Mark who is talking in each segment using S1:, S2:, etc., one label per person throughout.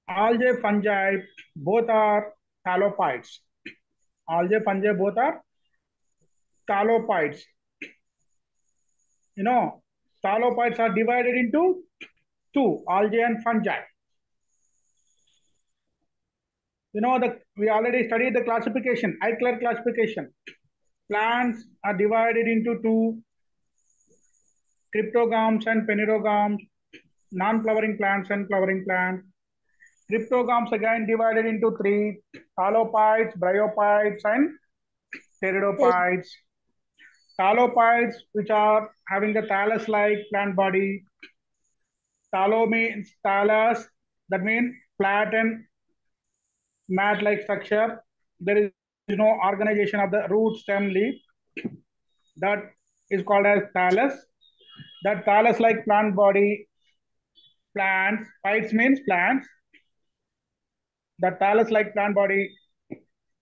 S1: Algae, fungi, both are thalopites. Algae, fungi, both are thalopites. You know, thalopites are divided into two, algae and fungi. We already studied the classification, Eichler classification. Plants are divided into two, cryptogams and phanerogams, non-flowering plants and flowering plants. Cryptogams again divided into three, thalopites, bryophytes, and pteridophytes. Thalopites, which are having a thallus-like plant body. Thalo means thallus, that means flat and mat-like structure. There is no organization of the root, stem, leaf. That is called as thallus. That thallus-like plant body, plants, phytes means plants. The thallus-like plant body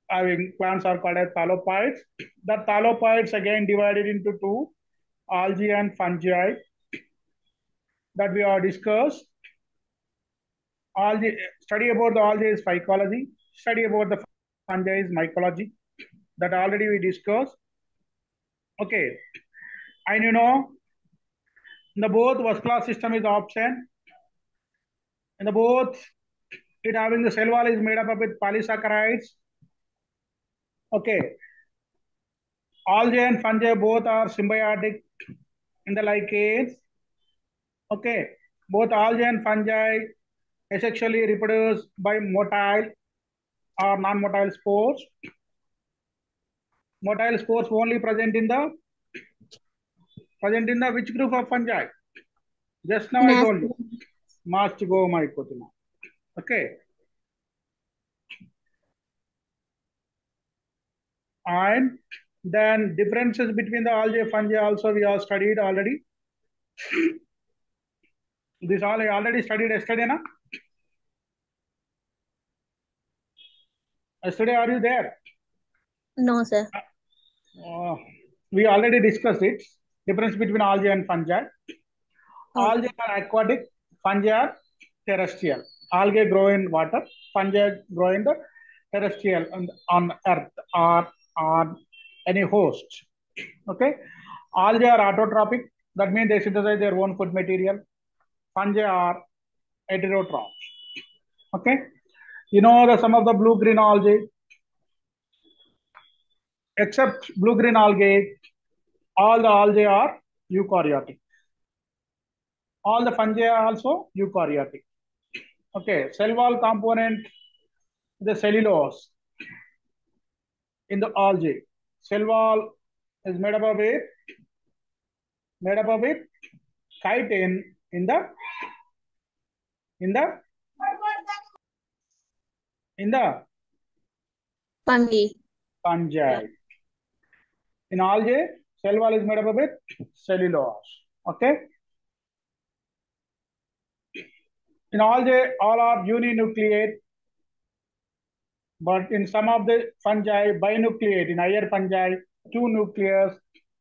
S1: having plants are called as thallophytes. The thallophytes again divided into two, algae and fungi, that we are discussed. Algae, study about the algae is phycology. Study about the fungi is mycology. That already we discussed. Okay, and the both vascular system is option. In the both, it having the cell wall is made up with polysaccharides. Okay, algae and fungi both are symbiotic in the lichens. Okay, both algae and fungi asexually reproduce by motile or non-motile spores. Motile spores only present in the which group of fungi? Just now I told you. Mastigomycotina. Okay. And then differences between the algae fungi also we have studied already. This all I already studied yesterday, na? Yesterday, are you there?
S2: No, sir.
S1: We already discussed it. Difference between algae and fungi. Algae are aquatic, fungi are terrestrial. Algae grow in water, fungi grow in the terrestrial on earth or on any host. Okay. Algae are autotrophic, that means they synthesize their own food material. Fungi are heterotrophs. Okay. Some of the blue-green algae, except blue-green algae, all the algae are eukaryotic. All the fungi are also eukaryotic. Okay, cell wall component, the cellulose in the algae. Cell wall is made up of chitin in the
S2: Fungi.
S1: fungi. In algae, cell wall is made up of cellulose. Okay. In algae, all are uninucleate, but in some of the fungi, binucleate. In higher fungi, two nucleus,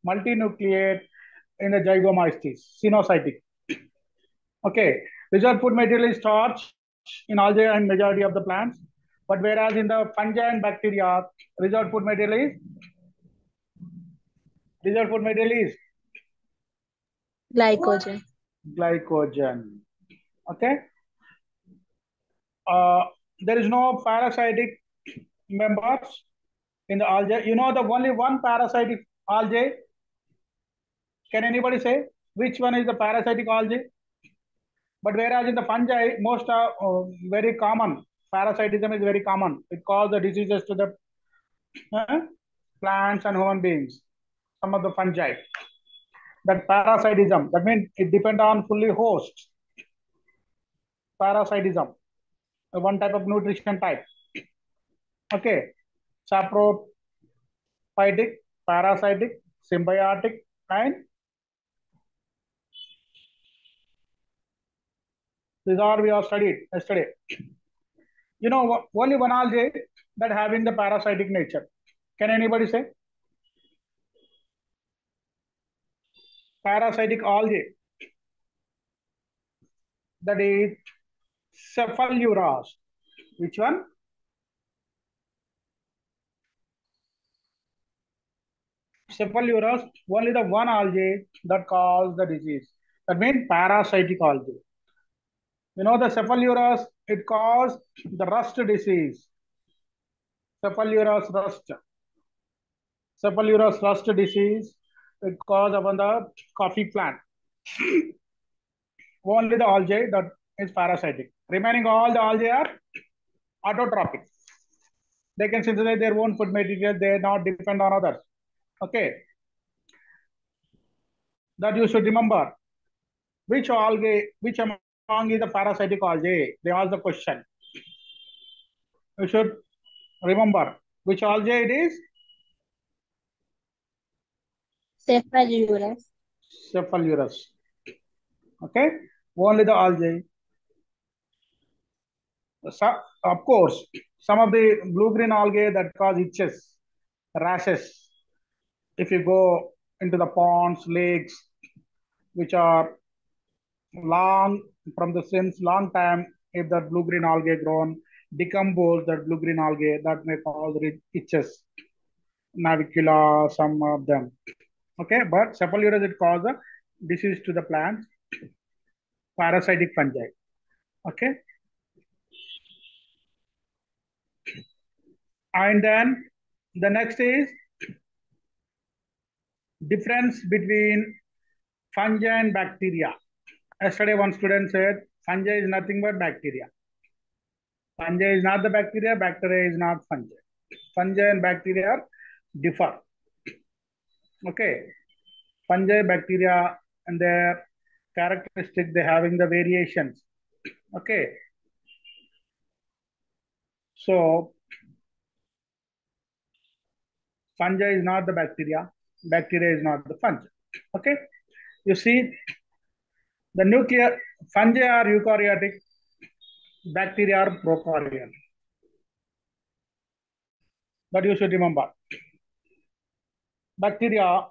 S1: multinucleate in the zygomystis, cynocytic. Okay, result food material is starch in algae and majority of the plants, but whereas in the fungi and bacteria, result food material is
S2: Glycogen.
S1: Glycogen. Okay. There is no parasitic members in the algae. The only one parasitic algae. Can anybody say which one is the parasitic algae? But whereas in the fungi, most are very common. Parasitism is very common. It causes the diseases to the plants and human beings. Some of the fungi. That parasitism, that means it depends on fully host. Parasitism, one type of nutrition type. Okay. Saprophytic, parasitic, symbiotic, and these are we have studied yesterday. Only one algae that having the parasitic nature. Can anybody say? Parasitic algae. That is Cephaloras. Which one? Cephaloras, only the one algae that cause the disease. That means parasitic algae. You know the Cephaloras, it caused the rust disease. Cephaloras rust. Cephaloras rust disease, it caused upon the coffee plant. Only the algae that is parasitic. Remaining all the algae are autotrophic. They can synthesize their own food material. They not depend on others. Okay. That you should remember. Which algae, which among is the parasitic algae? They ask the question. You should remember which algae it is.
S2: Cephaloras.
S1: Cephalurus. Okay. Only the algae. So, of course, some of the blue-green algae that cause itches, rashes. If you go into the ponds, lakes, which are long from the since long time, if that blue-green algae grown, decompose that blue-green algae, that may cause itches, navicula, some of them. Okay, but Cephaloras it cause a disease to the plants, parasitic fungi. Okay, and then the next is difference between fungi and bacteria. Yesterday, one student said fungi is nothing but bacteria. Fungi is not the bacteria is not fungi. Fungi and bacteria differ. Okay, fungi, bacteria, and their characteristic, they having the variations. Okay, so fungi is not the bacteria is not the fungi. Okay, you see the nuclear fungi are eukaryotic, bacteria are prokaryotic. That you should remember. Bacteria